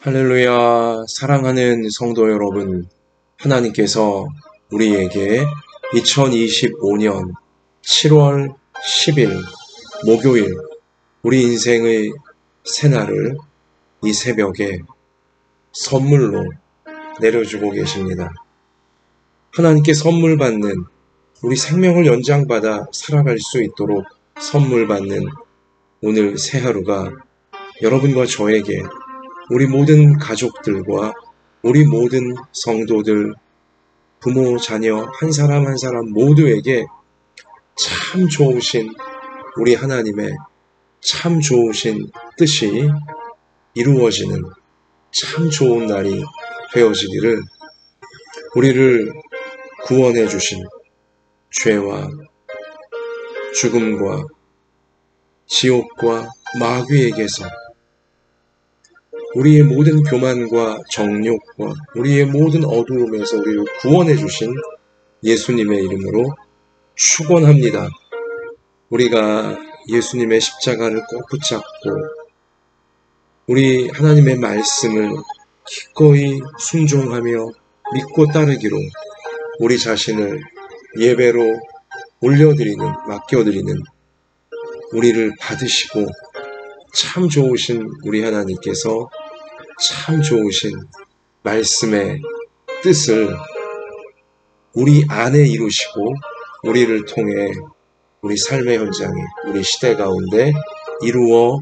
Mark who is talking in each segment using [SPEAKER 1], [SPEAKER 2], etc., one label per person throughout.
[SPEAKER 1] 할렐루야, 사랑하는 성도 여러분, 하나님께서 우리에게 2025년 7월 10일 목요일 우리 인생의 새날을 이 새벽에 선물로 내려주고 계십니다. 하나님께 선물 받는, 우리 생명을 연장받아 살아갈 수 있도록 선물 받는 오늘 새 하루가 여러분과 저에게, 우리 모든 가족들과 우리 모든 성도들, 부모, 자녀 한 사람 한 사람 모두에게 참 좋으신 우리 하나님의 참 좋으신 뜻이 이루어지는 참 좋은 날이 되어지기를, 우리를 구원해 주신 죄와 죽음과 지옥과 마귀에게서, 우리의 모든 교만과 정욕과 우리의 모든 어두움에서 우리를 구원해 주신 예수님의 이름으로 축원합니다. 우리가 예수님의 십자가를 꼭 붙잡고 우리 하나님의 말씀을 기꺼이 순종하며 믿고 따르기로 우리 자신을 예배로 올려드리는, 맡겨드리는, 우리를 받으시고 참 좋으신 우리 하나님께서 참 좋으신 말씀의 뜻을 우리 안에 이루시고 우리를 통해 우리 삶의 현장에, 우리 시대 가운데 이루어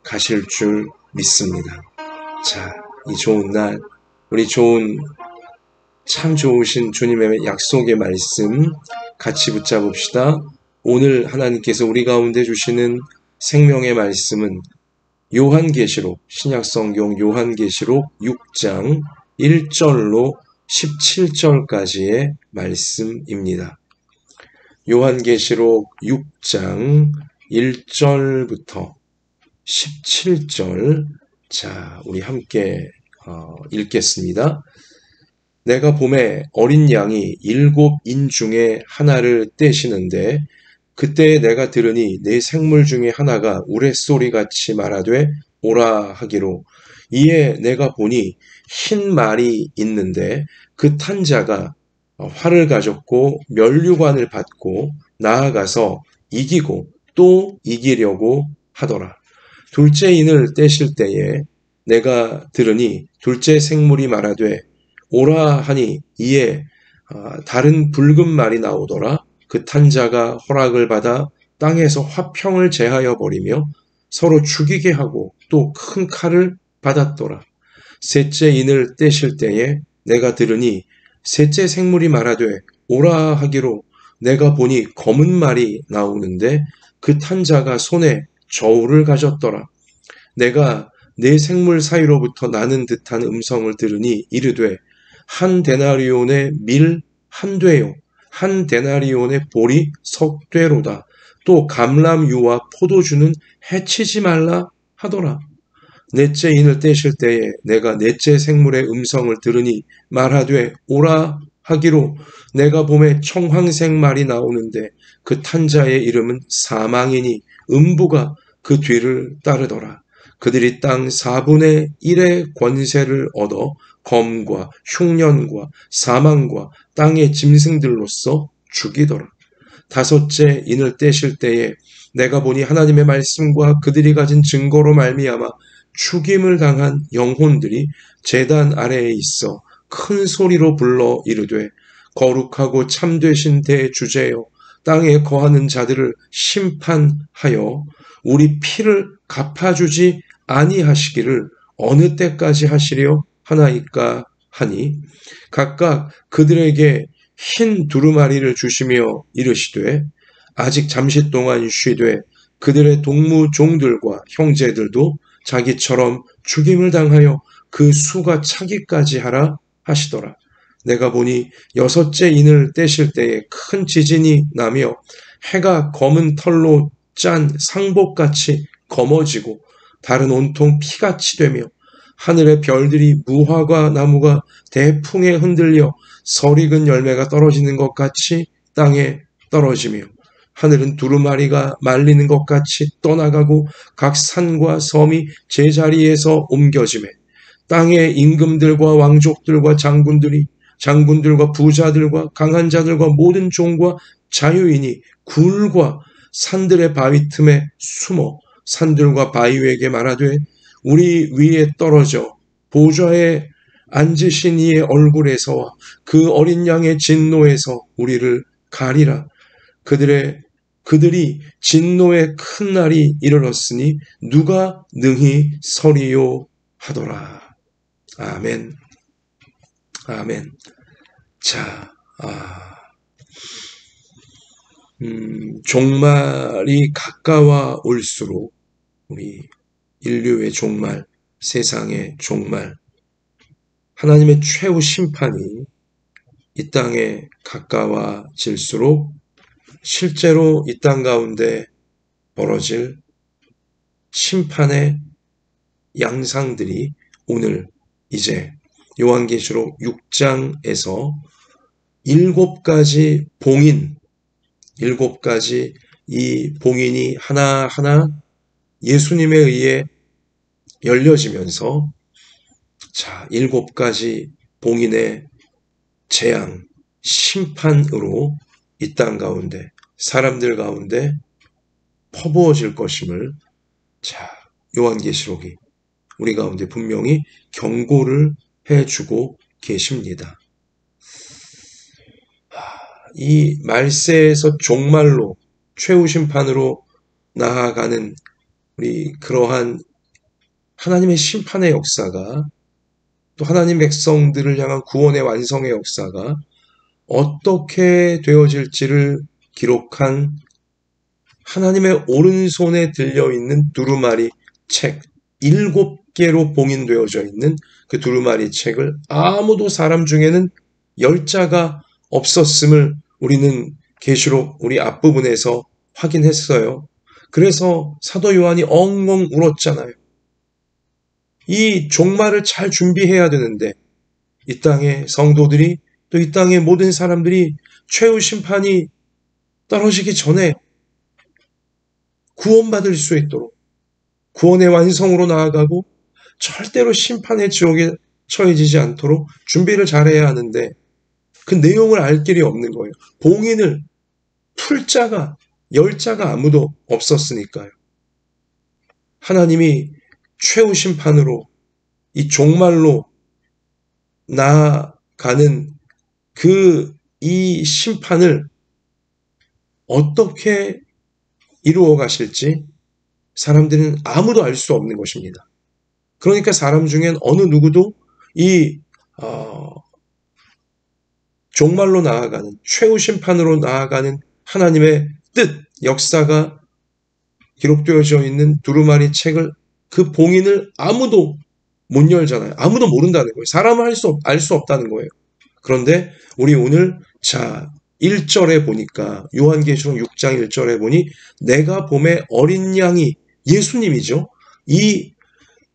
[SPEAKER 1] 가실 줄 믿습니다. 자, 이 좋은 날, 우리 참 좋으신 주님의 약속의 말씀 같이 붙잡읍시다. 오늘 하나님께서 우리 가운데 주시는 생명의 말씀은 요한계시록, 신약성경 요한계시록 6장 1절로 17절까지의 말씀입니다. 요한계시록 6장 1절부터 17절, 자, 우리 함께 읽겠습니다. 내가 봄에 어린 양이 7인 중에 하나를 떼시는데, 그때 내가 들으니 네 생물 중에 하나가 우레소리같이 말하되 오라 하기로, 이에 내가 보니 흰 말이 있는데 그 탄 자가 활을 가졌고 면류관을 받고 나아가서 이기고 또 이기려고 하더라. 둘째 인을 떼실 때에 내가 들으니 둘째 생물이 말하되 오라 하니, 이에 다른 붉은 말이 나오더라. 그 탄 자가 허락을 받아 땅에서 화평을 제하여 버리며 서로 죽이게 하고 또 큰 칼을 받았더라. 셋째 인을 떼실 때에 내가 들으니 셋째 생물이 말하되 오라 하기로, 내가 보니 검은 말이 나오는데 그 탄 자가 손에 저울을 가졌더라. 내가 네 생물 사이로부터 나는 듯한 음성을 들으니 이르되, 한 데나리온의 밀 한 되요, 한 데나리온의 보리 석 되로다. 또 감람유와 포도주는 해치지 말라 하더라. 넷째 인을 떼실 때에 내가 넷째 생물의 음성을 들으니 말하되 오라 하기로, 내가 봄에 청황색 말이 나오는데 그 탄 자의 이름은 사망이니 음부가 그 뒤를 따르더라. 그들이 땅 4분의 1의 권세를 얻어 검과 흉년과 사망과 땅의 짐승들로서 죽이더라. 다섯째 인을 떼실 때에 내가 보니 하나님의 말씀과 그들이 가진 증거로 말미암아 죽임을 당한 영혼들이 제단 아래에 있어 큰 소리로 불러 이르되, 거룩하고 참되신 대주제여, 땅에 거하는 자들을 심판하여 우리 피를 갚아주지 아니하시기를 어느 때까지 하시려 하나이까 하니, 각각 그들에게 흰 두루마리를 주시며 이르시되, 아직 잠시 동안 쉬되 그들의 동무종들과 형제들도 자기처럼 죽임을 당하여 그 수가 차기까지 하라 하시더라. 내가 보니 여섯째 인을 떼실 때에 큰 지진이 나며 해가 검은 털로 짠 상복같이 검어지고 달은 온통 피같이 되며 하늘의 별들이 무화과 나무가 대풍에 흔들려 설익은 열매가 떨어지는 것 같이 땅에 떨어지며, 하늘은 두루마리가 말리는 것 같이 떠나가고 각 산과 섬이 제자리에서 옮겨지매, 땅의 임금들과 왕족들과 장군들과 부자들과 강한 자들과 모든 종과 자유인이 굴과 산들의 바위 틈에 숨어 산들과 바위 위에게 말하되 우리 위에 떨어져 보좌에 앉으신 이의 얼굴에서와 그 어린 양의 진노에서 우리를 가리라. 그들이 진노의 큰 날이 이르렀으니 누가 능히 서리요 하더라. 아멘. 아멘. 자, 종말이 가까워 올수록 우리 인류의 종말, 세상의 종말, 하나님의 최후 심판이 이 땅에 가까워질수록 실제로 이 땅 가운데 벌어질 심판의 양상들이 오늘 이제 요한계시록 6장에서 7가지 봉인, 7가지 이 봉인이 하나하나 예수님에 의해 열려지면서 자, 7가지 봉인의 재앙, 심판으로 이 땅 가운데, 사람들 가운데 퍼부어질 것임을 자, 요한계시록이 우리 가운데 분명히 경고를 해주고 계십니다. 이 말세에서 종말로 최후 심판으로 나아가는 우리 그러한 하나님의 심판의 역사가 또 하나님 백성들을 향한 구원의 완성의 역사가 어떻게 되어질지를 기록한 하나님의 오른손에 들려있는 두루마리 책 7개로 봉인되어져 있는 그 두루마리 책을 아무도 사람 중에는 열자가 없었음을 우리는 계시록 우리 앞부분에서 확인했어요. 그래서 사도 요한이 엉엉 울었잖아요. 이 종말을 잘 준비해야 되는데 이 땅의 성도들이 또 이 땅의 모든 사람들이 최후 심판이 떨어지기 전에 구원받을 수 있도록 구원의 완성으로 나아가고 절대로 심판의 지옥에 처해지지 않도록 준비를 잘해야 하는데 그 내용을 알 길이 없는 거예요. 봉인을 풀 자가, 열 자가 아무도 없었으니까요. 하나님이 최후 심판으로 이 종말로 나아가는 이 심판을 어떻게 이루어 가실지 사람들은 아무도 알 수 없는 것입니다. 그러니까 사람 중엔 어느 누구도 이 종말로 나아가는 최후 심판으로 나아가는 하나님의 뜻, 역사가 기록되어져 있는 두루마리 책을 그 봉인을 아무도 못 열잖아요. 아무도 모른다는 거예요. 사람은 알 수 없다는 거예요. 그런데 우리 오늘 1절에 보니까 요한계시록 6장 1절에 보니 내가 봄에 어린 양이 예수님이죠. 이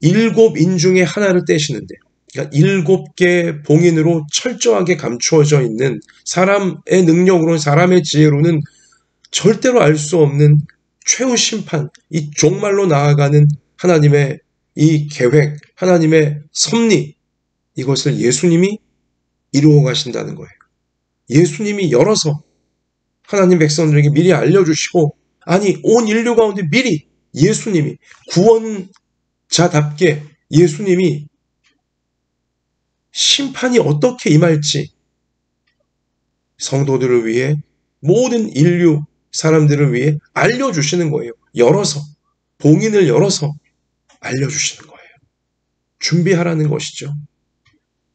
[SPEAKER 1] 7인 중에 하나를 떼시는데 그러니까 7개의 봉인으로 철저하게 감추어져 있는 사람의 능력으로는 사람의 지혜로는 절대로 알 수 없는 최후 심판, 이 종말로 나아가는 하나님의 이 계획, 하나님의 섭리, 이것을 예수님이 이루어 가신다는 거예요. 예수님이 열어서 하나님 백성들에게 미리 알려주시고 아니 온 인류 가운데 미리 예수님이 구원자답게 예수님이 심판이 어떻게 임할지 성도들을 위해 모든 인류 사람들을 위해 알려주시는 거예요. 열어서 봉인을 열어서 알려주시는 거예요. 준비하라는 것이죠.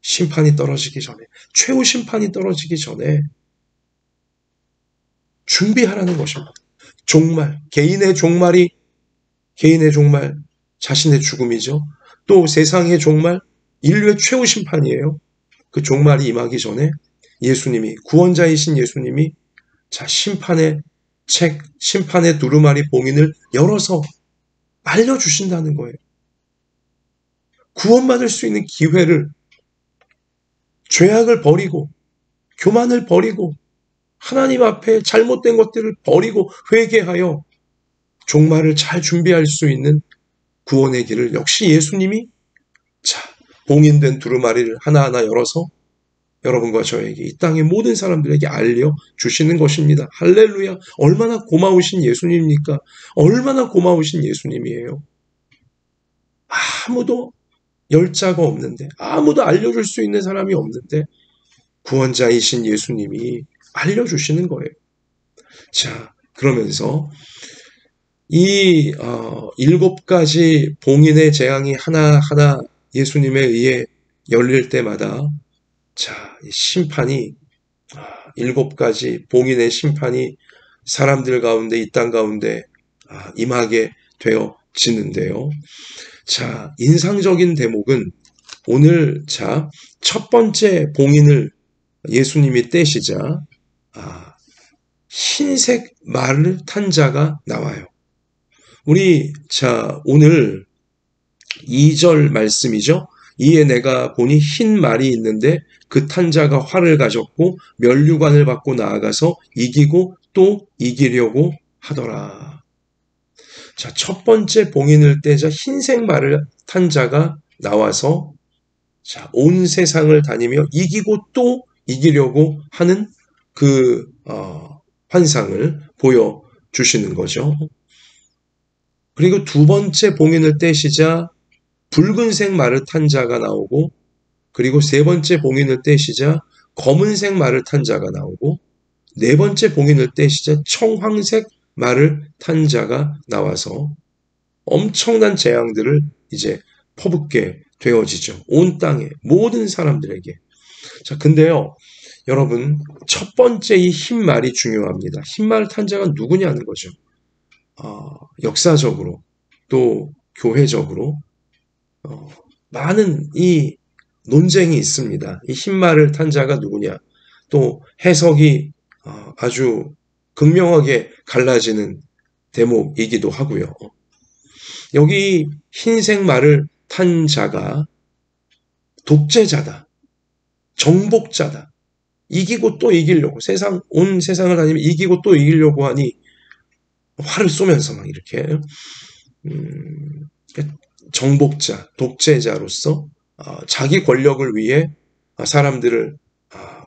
[SPEAKER 1] 심판이 떨어지기 전에 최후 심판이 떨어지기 전에 준비하라는 것입니다. 종말, 개인의 종말, 자신의 죽음이죠. 또 세상의 종말, 인류의 최후 심판이에요. 그 종말이 임하기 전에 예수님이, 구원자이신 예수님이 자, 심판의 책, 심판의 두루마리 봉인을 열어서 알려주신다는 거예요. 구원받을 수 있는 기회를 죄악을 버리고 교만을 버리고 하나님 앞에 잘못된 것들을 버리고 회개하여 종말을 잘 준비할 수 있는 구원의 길을 역시 예수님이 자 봉인된 두루마리를 하나하나 열어서 여러분과 저에게, 이 땅의 모든 사람들에게 알려주시는 것입니다. 할렐루야! 얼마나 고마우신 예수님입니까? 얼마나 고마우신 예수님이에요. 아무도 열자가 없는데, 아무도 알려줄 수 있는 사람이 없는데 구원자이신 예수님이 알려주시는 거예요. 자, 그러면서 이 7가지 봉인의 재앙이 하나하나 예수님에 의해 열릴 때마다, 자, 심판이 7가지 봉인의 심판이 사람들 가운데, 이 땅 가운데 임하게 되어지는데요. 자, 인상적인 대목은 오늘, 자, 첫 번째 봉인을 예수님이 떼시자 흰색 말을 탄 자가 나와요. 우리, 자, 오늘 2절 말씀이죠. 이에 내가 보니 흰 말이 있는데 그 탄 자가 활을 가졌고 면류관을 받고 나아가서 이기고 또 이기려고 하더라. 자, 첫 번째 봉인을 떼자 흰색 말을 탄 자가 나와서, 자, 온 세상을 다니며 이기고 또 이기려고 하는 그 환상을 보여주시는 거죠. 그리고 두 번째 봉인을 떼시자 붉은색 말을 탄 자가 나오고, 그리고 세 번째 봉인을 떼시자 검은색 말을 탄 자가 나오고, 네 번째 봉인을 떼시자 청황색 말을 탄 자가 나와서 엄청난 재앙들을 이제 퍼붓게 되어지죠. 온 땅의 모든 사람들에게. 자, 근데요, 여러분, 첫 번째 이 흰 말이 중요합니다. 흰 말을 탄 자가 누구냐는 거죠. 역사적으로 또 교회적으로 많은 이 논쟁이 있습니다. 이 흰 말을 탄 자가 누구냐, 또 해석이 아주 극명하게 갈라지는 대목이기도 하고요. 여기 흰색 말을 탄 자가 독재자다, 정복자다, 이기고 또 이기려고, 온 세상을 다니며 이기고 또 이기려고 하니 활을 쏘면서 막 이렇게 정복자, 독재자로서 자기 권력을 위해 사람들을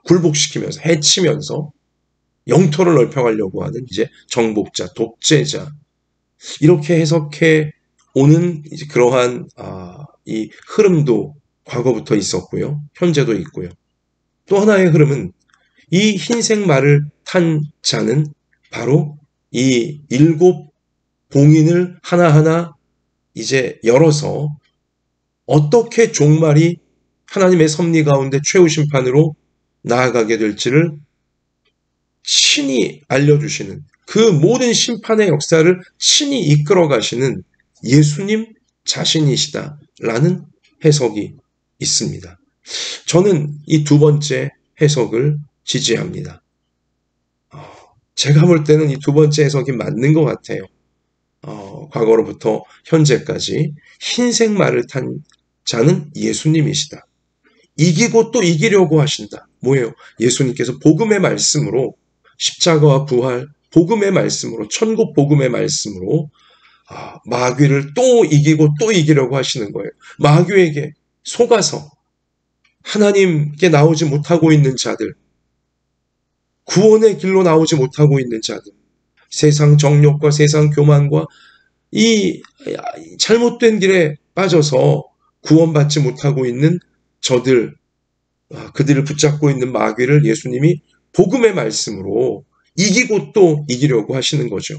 [SPEAKER 1] 굴복시키면서 해치면서 영토를 넓혀가려고 하는 이제 정복자, 독재자, 이렇게 해석해 오는 이제 그러한 이 흐름도 과거부터 있었고요, 현재도 있고요. 또 하나의 흐름은 이 흰색 말을 탄 자는 바로 이 7 봉인을 하나하나 이제 열어서 어떻게 종말이 하나님의 섭리 가운데 최후 심판으로 나아가게 될지를 친히 알려주시는, 그 모든 심판의 역사를 친히 이끌어 가시는 예수님 자신이시다라는 해석이 있습니다. 저는 이 두 번째 해석을 지지합니다. 제가 볼 때는 이 두 번째 해석이 맞는 것 같아요. 과거로부터 현재까지 흰색 말을 탄 자는 예수님이시다. 이기고 또 이기려고 하신다. 뭐예요? 예수님께서 복음의 말씀으로, 십자가와 부활, 복음의 말씀으로, 천국 복음의 말씀으로 마귀를 또 이기고 또 이기려고 하시는 거예요. 마귀에게 속아서 하나님께 나오지 못하고 있는 자들, 구원의 길로 나오지 못하고 있는 자들, 세상 정욕과 세상 교만과 이 잘못된 길에 빠져서 구원받지 못하고 있는 저들, 그들을 붙잡고 있는 마귀를 예수님이 복음의 말씀으로 이기고 또 이기려고 하시는 거죠.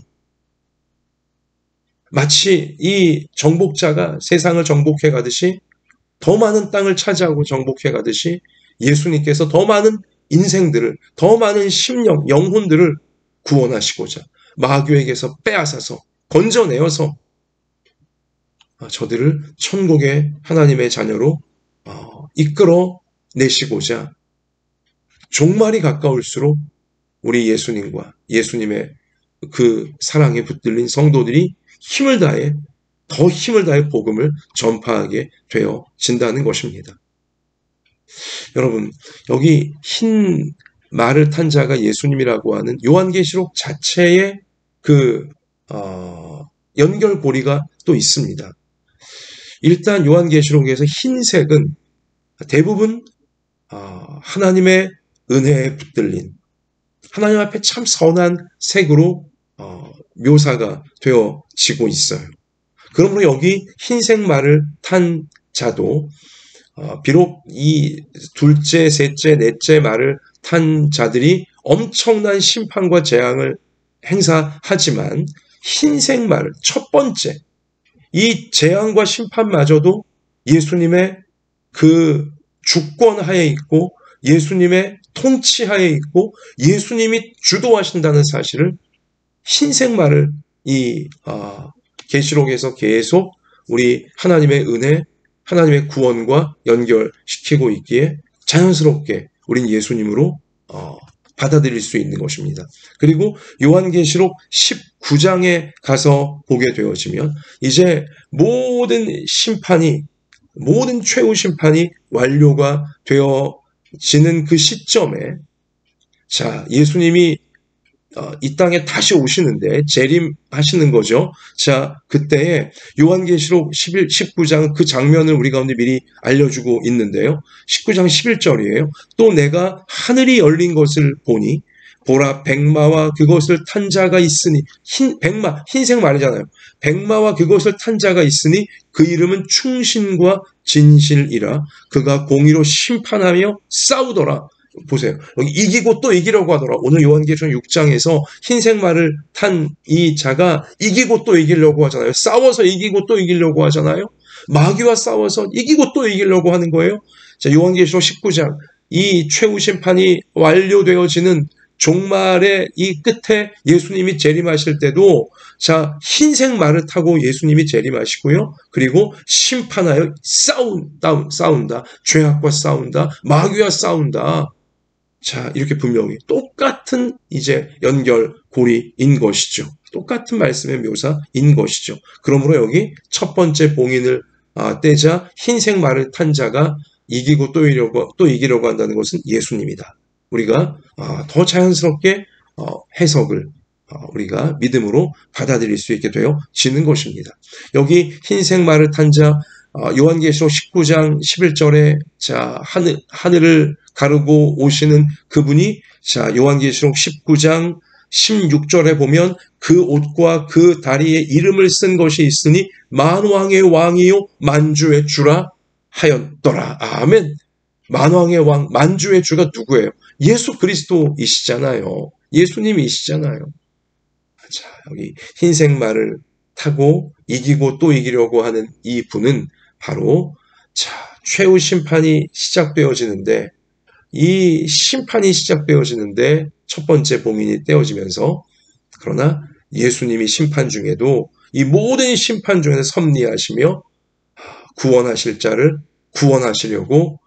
[SPEAKER 1] 마치 이 정복자가 세상을 정복해 가듯이, 더 많은 땅을 차지하고 정복해 가듯이 예수님께서 더 많은 인생들을, 더 많은 심령, 영혼들을 구원하시고자 마귀에게서 빼앗아서 건져내어서 저들을 천국의 하나님의 자녀로 이끌어 내시고자 종말이 가까울수록 우리 예수님과 예수님의 그 사랑에 붙들린 성도들이 더 힘을 다해 복음을 전파하게 되어진다는 것입니다. 여러분, 여기 흰 말을 탄 자가 예수님이라고 하는 요한계시록 자체의 그 연결고리가 또 있습니다. 일단 요한계시록에서 흰색은 대부분 하나님의 은혜에 붙들린 하나님 앞에 참 선한 색으로 묘사가 되어지고 있어요. 그러므로 여기 흰색 말을 탄 자도 비록 이 둘째, 셋째, 넷째 말을 탄 자들이 엄청난 심판과 재앙을 행사하지만 흰색 말, 첫 번째, 이 재앙과 심판마저도 예수님의 그 주권 하에 있고 예수님의 통치하에 있고 예수님이 주도하신다는 사실을 흰색 말을 이 계시록에서 계속 우리 하나님의 은혜, 하나님의 구원과 연결시키고 있기에 자연스럽게 우린 예수님으로 받아들일 수 있는 것입니다. 그리고 요한계시록 19장에 가서 보게 되어지면 이제 모든 최후 심판이 완료가 되어지는 그 시점에 자, 예수님이 이 땅에 다시 오시는데 재림하시는 거죠. 자, 그때에 요한계시록 19장 그 장면을 우리 가운데 미리 알려주고 있는데요. 19장 11절이에요. 또 내가 하늘이 열린 것을 보니 보라 백마와 그것을 탄 자가 있으니 흰색 말이잖아요. 백마와 그것을 탄 자가 있으니 그 이름은 충신과 진실이라 그가 공의로 심판하며 싸우더라. 보세요. 여기 이기고 또 이기려고 하더라. 오늘 요한계시록 6장에서 흰색 말을 탄 이 자가 이기고 또 이기려고 하잖아요. 싸워서 이기고 또 이기려고 하잖아요. 마귀와 싸워서 이기고 또 이기려고 하는 거예요. 자, 요한계시록 19장 이 최후 심판이 완료되어지는 종말의 이 끝에 예수님이 재림하실 때도 자, 흰색 말을 타고 예수님이 재림하시고요. 그리고 심판하여 싸운다. 죄악과 싸운다. 마귀와 싸운다. 자, 이렇게 분명히 똑같은 이제 연결고리인 것이죠. 똑같은 말씀의 묘사인 것이죠. 그러므로 여기 첫 번째 봉인을 떼자 흰색 말을 탄 자가 이기고 또 이기려고 한다는 것은 예수님이다. 우리가 더 자연스럽게 해석을 우리가 믿음으로 받아들일 수 있게 되어지는 것입니다. 여기 흰색 말을 탄 자 요한계시록 19장 11절에 자 하늘을 가르고 오시는 그분이 자 요한계시록 19장 16절에 보면 그 옷과 그 다리에 이름을 쓴 것이 있으니 만왕의 왕이요 만주의 주라 하였더라. 아멘. 만왕의 왕, 만주의 주가 누구예요? 예수 그리스도이시잖아요. 예수님이시잖아요. 자, 여기 흰색 말을 타고 이기고 또 이기려고 하는 이 분은 바로 자, 최후 심판이 시작되어지는데 이 심판이 시작되어지는데 첫 번째 봉인이 떼어지면서 그러나 예수님이 심판 중에도 이 모든 심판 중에서 섭리하시며 구원하실 자를 구원하시려고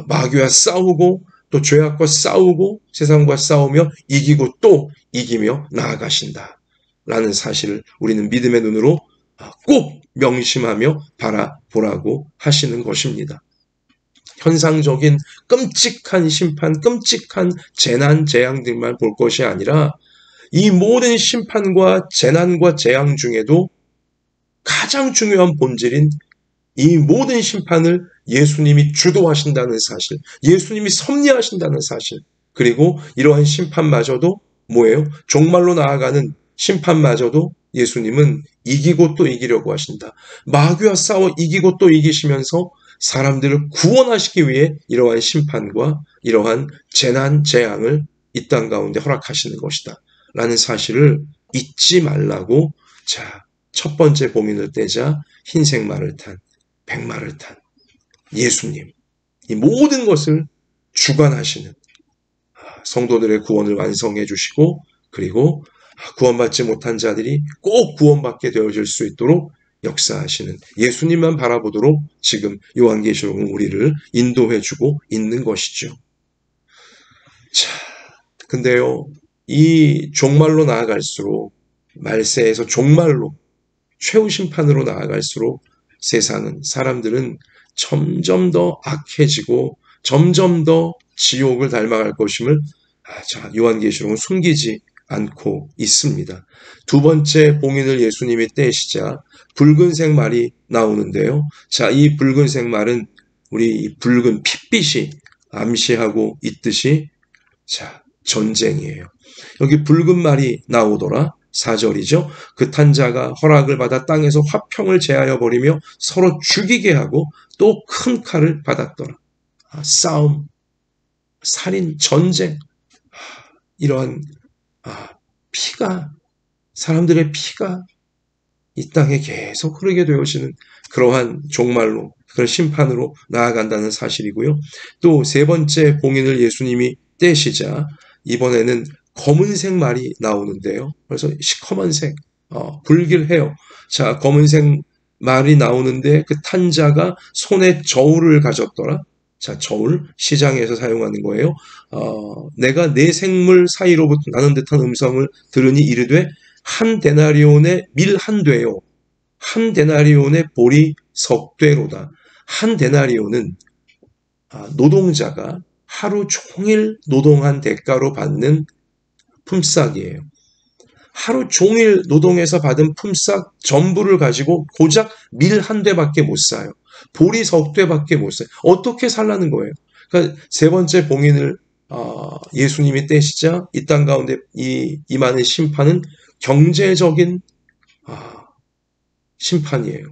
[SPEAKER 1] 마귀와 싸우고 또 죄악과 싸우고 세상과 싸우며 이기고 또 이기며 나아가신다. 라는 사실을 우리는 믿음의 눈으로 꼭 명심하며 바라보라고 하시는 것입니다. 현상적인 끔찍한 심판, 끔찍한 재난, 재앙들만 볼 것이 아니라 이 모든 심판과 재난과 재앙 중에도 가장 중요한 본질인 이 모든 심판을 예수님이 주도하신다는 사실, 예수님이 섭리하신다는 사실, 그리고 이러한 심판마저도 뭐예요? 종말로 나아가는 심판마저도 예수님은 이기고 또 이기려고 하신다. 마귀와 싸워 이기고 또 이기시면서 사람들을 구원하시기 위해 이러한 심판과 이러한 재난, 재앙을 이 땅 가운데 허락하시는 것이다. 라는 사실을 잊지 말라고 자, 첫 번째 봉인을 떼자 흰색 말을 탄, 백마를 탄 예수님, 이 모든 것을 주관하시는 성도들의 구원을 완성해 주시고 그리고 구원받지 못한 자들이 꼭 구원받게 되어질 수 있도록 역사하시는 예수님만 바라보도록 지금 요한계시록은 우리를 인도해 주고 있는 것이죠. 자, 근데요, 이 종말로 나아갈수록 말세에서 종말로 최후 심판으로 나아갈수록 세상은 사람들은 점점 더 악해지고 점점 더 지옥을 닮아갈 것임을 자, 요한계시록은 숨기지 않고 있습니다. 두 번째 봉인을 예수님이 떼시자 붉은색 말이 나오는데요. 자, 이 붉은색 말은 우리 이 붉은 핏빛이 암시하고 있듯이 자, 전쟁이에요. 여기 붉은 말이 나오더라. 4절이죠. 그 탄자가 허락을 받아 땅에서 화평을 제하여 버리며 서로 죽이게 하고 또 큰 칼을 받았더라. 싸움, 살인, 전쟁, 이러한 피가, 사람들의 피가 이 땅에 계속 흐르게 되어지는 그러한 종말로, 그런 심판으로 나아간다는 사실이고요. 또 세 번째 봉인을 예수님이 떼시자 이번에는 검은색 말이 나오는데요. 그래서 시커먼색, 불길해요. 자, 검은색 말이 나오는데 그 탄자가 손에 저울을 가졌더라. 자, 저울, 시장에서 사용하는 거예요. 내가 내 생물 사이로부터 나는 듯한 음성을 들으니 이르되 한 데나리온의 밀 한 되요. 한 데나리온의 보리 석 되로다. 한 데나리온은 노동자가 하루 종일 노동한 대가로 받는 품삯이에요. 하루 종일 노동해서 받은 품삯 전부를 가지고 고작 밀 한 되밖에 못 사요. 보리 석 되밖에 못 사요. 어떻게 살라는 거예요? 그러니까 세 번째 봉인을 예수님이 떼시자 이 땅 가운데 임하는 심판은 경제적인 심판이에요.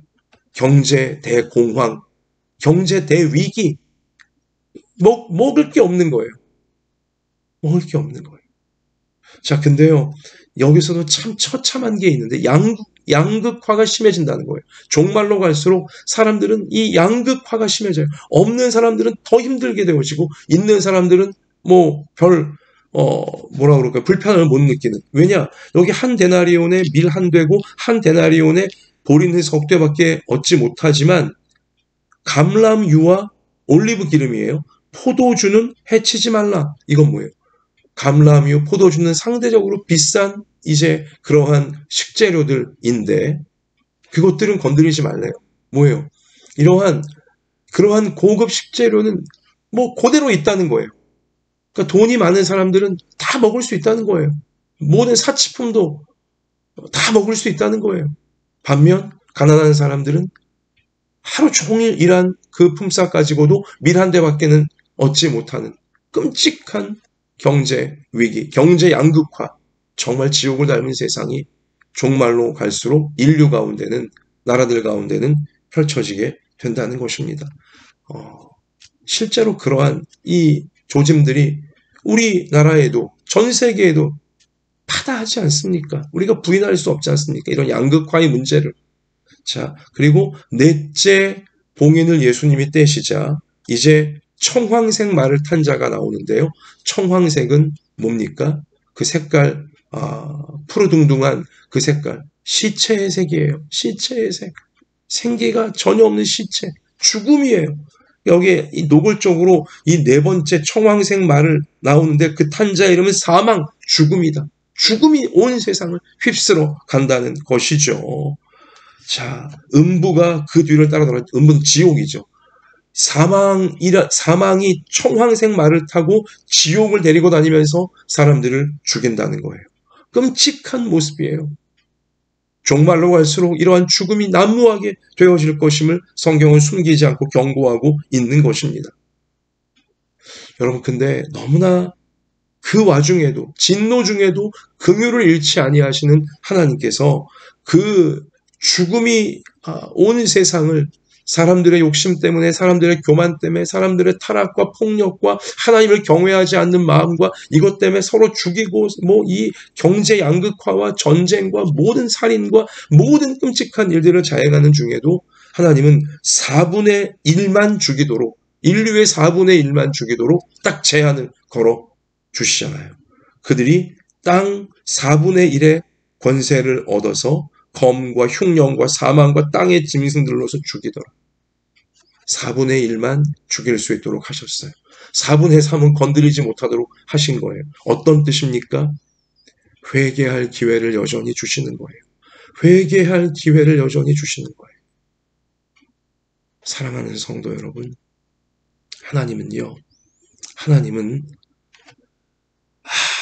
[SPEAKER 1] 경제 대공황, 경제 대위기, 먹을 게 없는 거예요. 먹을 게 없는 거예요. 자, 근데요, 여기서도 참 처참한 게 있는데, 양극화가 심해진다는 거예요. 종말로 갈수록 사람들은 이 양극화가 심해져요. 없는 사람들은 더 힘들게 되어지고, 있는 사람들은 뭐라 그럴까, 불편함을 못 느끼는. 왜냐? 여기 한 데나리온에 밀 한 되고, 한 데나리온에 보리는 석 되밖에 얻지 못하지만, 감람유와 올리브 기름이에요. 포도주는 해치지 말라. 이건 뭐예요? 감람유, 포도주는 상대적으로 비싼 이제 그러한 식재료들인데 그것들은 건드리지 말래요. 뭐예요? 그러한 고급 식재료는 그대로 있다는 거예요. 그러니까 돈이 많은 사람들은 다 먹을 수 있다는 거예요. 모든 사치품도 다 먹을 수 있다는 거예요. 반면 가난한 사람들은 하루 종일 일한 그 품삯 가지고도 밀 한 대밖에는 얻지 못하는 끔찍한 경제 위기, 경제 양극화, 정말 지옥을 닮은 세상이 종말로 갈수록 인류 가운데는, 나라들 가운데는 펼쳐지게 된다는 것입니다. 실제로 그러한 이 조짐들이 우리나라에도 전 세계에도 파다하지 않습니까? 우리가 부인할 수 없지 않습니까? 이런 양극화의 문제를. 자, 그리고 넷째 봉인을 예수님이 떼시자 이제 청황색 말을 탄 자가 나오는데요. 청황색은 뭡니까? 그 색깔, 푸르둥둥한 그 색깔, 시체의 색이에요. 시체의 색. 생기가 전혀 없는 시체. 죽음이에요. 여기에 이 노골적으로 이 네 번째 청황색 말을 나오는데 그 탄 자 이름은 사망, 죽음이다. 죽음이 온 세상을 휩쓸어 간다는 것이죠. 자, 음부가 그 뒤를 따라다녀. 음부는 지옥이죠. 사망이 청황색 말을 타고 지옥을 데리고 다니면서 사람들을 죽인다는 거예요. 끔찍한 모습이에요. 종말로 갈수록 이러한 죽음이 난무하게 되어질 것임을 성경은 숨기지 않고 경고하고 있는 것입니다. 여러분, 근데 너무나 그 와중에도, 진노 중에도 긍휼을 잃지 아니하시는 하나님께서 그 죽음이 온 세상을 사람들의 욕심 때문에, 사람들의 교만 때문에, 사람들의 타락과 폭력과 하나님을 경외하지 않는 마음과 이것 때문에 서로 죽이고 이 경제 양극화와 전쟁과 모든 살인과 모든 끔찍한 일들을 자행하는 중에도 하나님은 4분의 1만 죽이도록, 인류의 4분의 1만 죽이도록 딱 제한을 걸어 주시잖아요. 그들이 땅 4분의 1의 권세를 얻어서 검과 흉령과 사망과 땅의 짐승들로서 죽이더라. 4분의 1만 죽일 수 있도록 하셨어요. 4분의 3은 건드리지 못하도록 하신 거예요. 어떤 뜻입니까? 회개할 기회를 여전히 주시는 거예요. 회개할 기회를 여전히 주시는 거예요. 사랑하는 성도 여러분, 하나님은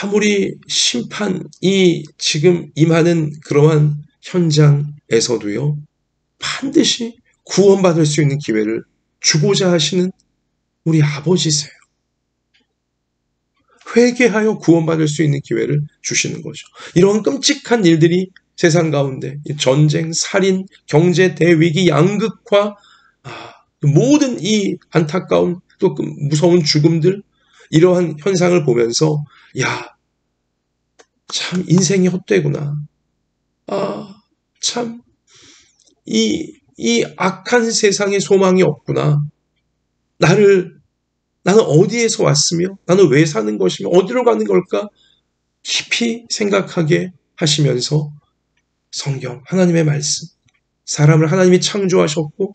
[SPEAKER 1] 아무리 심판이 지금 임하는 그러한 현장에서도요, 반드시 구원받을 수 있는 기회를 주고자 하시는 우리 아버지세요. 회개하여 구원받을 수 있는 기회를 주시는 거죠. 이런 끔찍한 일들이 세상 가운데 전쟁, 살인, 경제 대위기, 양극화, 모든 이 안타까운 또 그 무서운 죽음들, 이러한 현상을 보면서 야, 참 인생이 헛되구나. 참 이 악한 세상에 소망이 없구나. 나는 어디에서 왔으며 나는 왜 사는 것이며 어디로 가는 걸까 깊이 생각하게 하시면서 성경, 하나님의 말씀, 사람을 하나님이 창조하셨고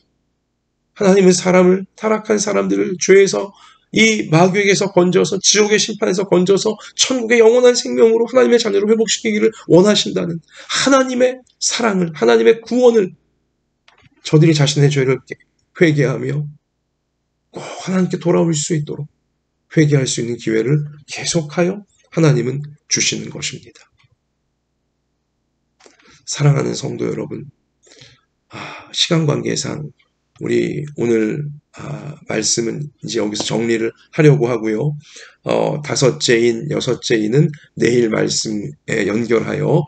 [SPEAKER 1] 하나님은 사람을, 타락한 사람들을 죄에서 이 마귀에게서 건져서 지옥의 심판에서 건져서 천국의 영원한 생명으로 하나님의 자녀를 회복시키기를 원하신다는 하나님의 사랑을, 하나님의 구원을 저들이 자신의 죄를 회개하며 꼭 하나님께 돌아올 수 있도록 회개할 수 있는 기회를 계속하여 하나님은 주시는 것입니다. 사랑하는 성도 여러분, 시간 관계상 우리 오늘 말씀은 이제 여기서 정리를 하려고 하고요. 다섯째인, 여섯째인은 내일 말씀에 연결하여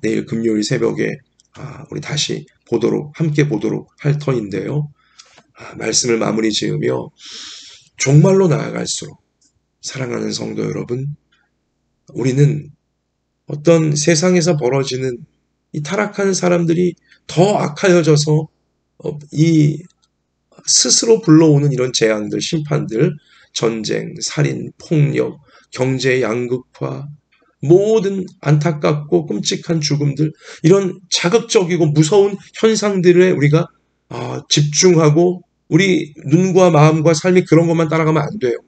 [SPEAKER 1] 내일 금요일 새벽에 우리 다시 함께 보도록 할 터인데요. 말씀을 마무리 지으며 종말로 나아갈수록 사랑하는 성도 여러분, 우리는 어떤 세상에서 벌어지는 이 타락한 사람들이 더 악하여져서 이 스스로 불러오는 이런 재앙들, 심판들, 전쟁, 살인, 폭력, 경제 양극화, 모든 안타깝고 끔찍한 죽음들, 이런 자극적이고 무서운 현상들에 우리가 집중하고 우리 눈과 마음과 삶이 그런 것만 따라가면 안 돼요.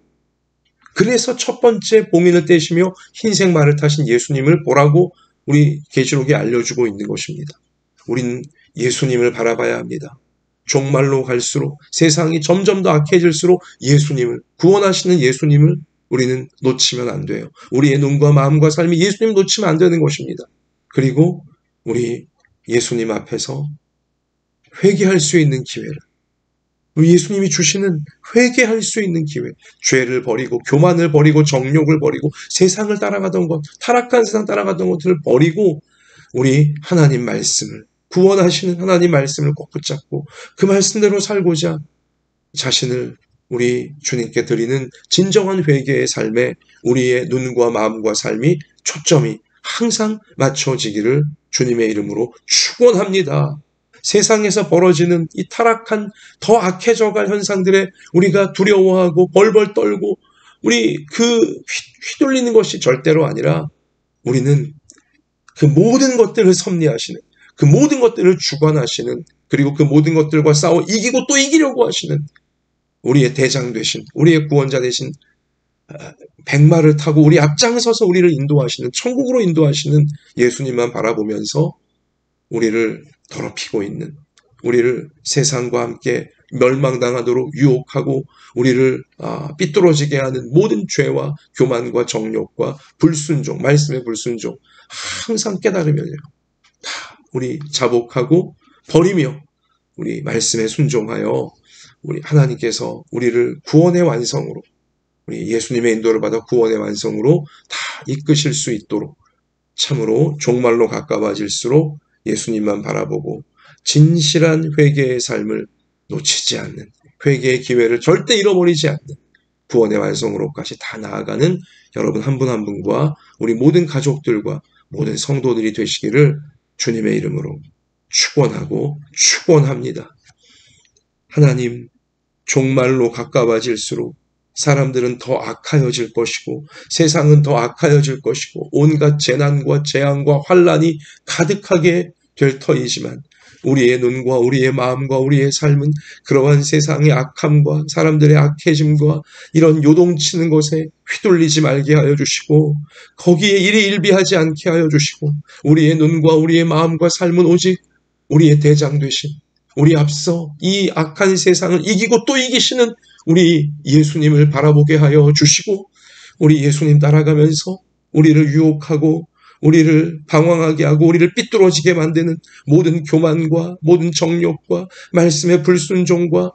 [SPEAKER 1] 그래서 첫 번째 봉인을 떼시며 흰색 말을 타신 예수님을 보라고 우리 계시록이 알려주고 있는 것입니다. 우린 예수님을 바라봐야 합니다. 종말로 갈수록 세상이 점점 더 악해질수록 예수님을, 구원하시는 예수님을 우리는 놓치면 안 돼요. 우리의 눈과 마음과 삶이 예수님 놓치면 안 되는 것입니다. 그리고 우리 예수님 앞에서 회개할 수 있는 기회를, 우리 예수님이 주시는 회개할 수 있는 기회, 죄를 버리고 교만을 버리고 정욕을 버리고 세상을 따라가던 것, 타락한 세상 따라가던 것들을 버리고 우리 하나님 말씀을, 구원하시는 하나님 말씀을 꼭 붙잡고 그 말씀대로 살고자 자신을 우리 주님께 드리는 진정한 회개의 삶에 우리의 눈과 마음과 삶이 초점이 항상 맞춰지기를 주님의 이름으로 축원합니다. 세상에서 벌어지는 이 타락한 더 악해져갈 현상들에 우리가 두려워하고 벌벌 떨고 우리 휘둘리는 것이 절대로 아니라 우리는 그 모든 것들을 섭리하시는, 그 모든 것들을 주관하시는, 그리고 그 모든 것들과 싸워 이기고 또 이기려고 하시는 우리의 대장 되신, 우리의 구원자 되신 백마를 타고 우리 앞장서서 우리를 인도하시는, 천국으로 인도하시는 예수님만 바라보면서 우리를 더럽히고 있는, 우리를 세상과 함께 멸망당하도록 유혹하고 우리를 삐뚤어지게 하는 모든 죄와 교만과 정욕과 불순종, 말씀의 불순종 항상 깨달으면요, 다 우리 자복하고 버리며 우리 말씀에 순종하여 우리 하나님께서 우리를 구원의 완성으로, 우리 예수님의 인도를 받아 구원의 완성으로 다 이끄실 수 있도록 참으로 종말로 가까워질수록 예수님만 바라보고 진실한 회개의 삶을 놓치지 않는, 회개의 기회를 절대 잃어버리지 않는 구원의 완성으로까지 다 나아가는 여러분 한 분 한 분과 우리 모든 가족들과 모든 성도들이 되시기를 주님의 이름으로 축원하고 축원합니다. 하나님, 종말로 가까워질수록 사람들은 더 악하여질 것이고 세상은 더 악하여질 것이고 온갖 재난과 재앙과 환란이 가득하게 될 터이지만 우리의 눈과 우리의 마음과 우리의 삶은 그러한 세상의 악함과 사람들의 악해짐과 이런 요동치는 것에 휘둘리지 말게 하여 주시고 거기에 일희일비하지 않게 하여 주시고 우리의 눈과 우리의 마음과 삶은 오직 우리의 대장 되신, 우리 앞서 이 악한 세상을 이기고 또 이기시는 우리 예수님을 바라보게 하여 주시고 우리 예수님 따라가면서 우리를 유혹하고 우리를 방황하게 하고 우리를 삐뚤어지게 만드는 모든 교만과 모든 정욕과 말씀의 불순종과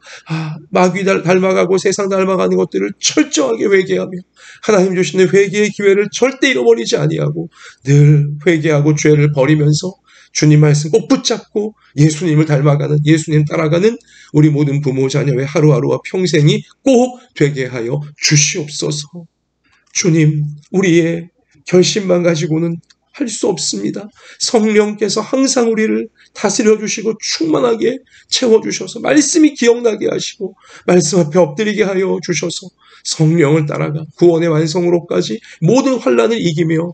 [SPEAKER 1] 마귀 닮아가고 세상 닮아가는 것들을 철저하게 회개하며 하나님 주시는 회개의 기회를 절대 잃어버리지 아니하고 늘 회개하고 죄를 버리면서 주님 말씀 꼭 붙잡고 예수님을 닮아가는, 예수님 따라가는 우리 모든 부모 자녀의 하루하루와 평생이 꼭 되게 하여 주시옵소서. 주님, 우리의 결심만 가지고는 할 수 없습니다. 성령께서 항상 우리를 다스려 주시고 충만하게 채워주셔서 말씀이 기억나게 하시고 말씀 앞에 엎드리게 하여 주셔서 성령을 따라가 구원의 완성으로까지 모든 환난을 이기며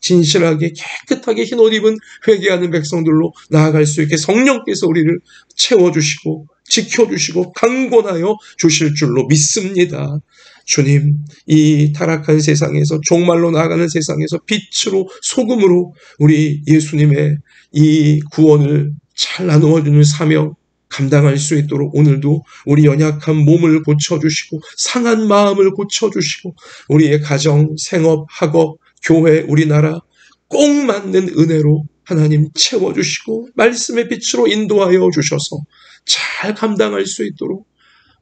[SPEAKER 1] 진실하게 깨끗하게 흰 옷 입은 회개하는 백성들로 나아갈 수 있게 성령께서 우리를 채워주시고 지켜주시고 강권하여 주실 줄로 믿습니다. 주님, 이 타락한 세상에서 종말로 나아가는 세상에서 빛으로 소금으로 우리 예수님의 이 구원을 잘 나누어주는 사명 감당할 수 있도록 오늘도 우리 연약한 몸을 고쳐주시고 상한 마음을 고쳐주시고 우리의 가정, 생업, 학업, 교회, 우리나라 꼭 맞는 은혜로 하나님 채워주시고 말씀의 빛으로 인도하여 주셔서 잘 감당할 수 있도록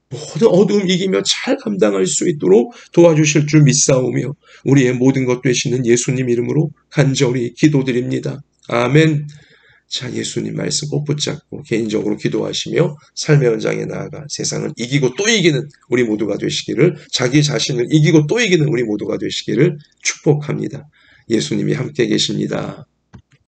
[SPEAKER 1] 모든 어두움 이기며 잘 감당할 수 있도록 도와주실 줄 믿사오며 우리의 모든 것 되시는 예수님 이름으로 간절히 기도드립니다. 아멘. 자, 예수님 말씀 꼭 붙잡고 개인적으로 기도하시며 삶의 현장에 나아가 세상을 이기고 또 이기는 우리 모두가 되시기를, 자기 자신을 이기고 또 이기는 우리 모두가 되시기를 축복합니다. 예수님이 함께 계십니다.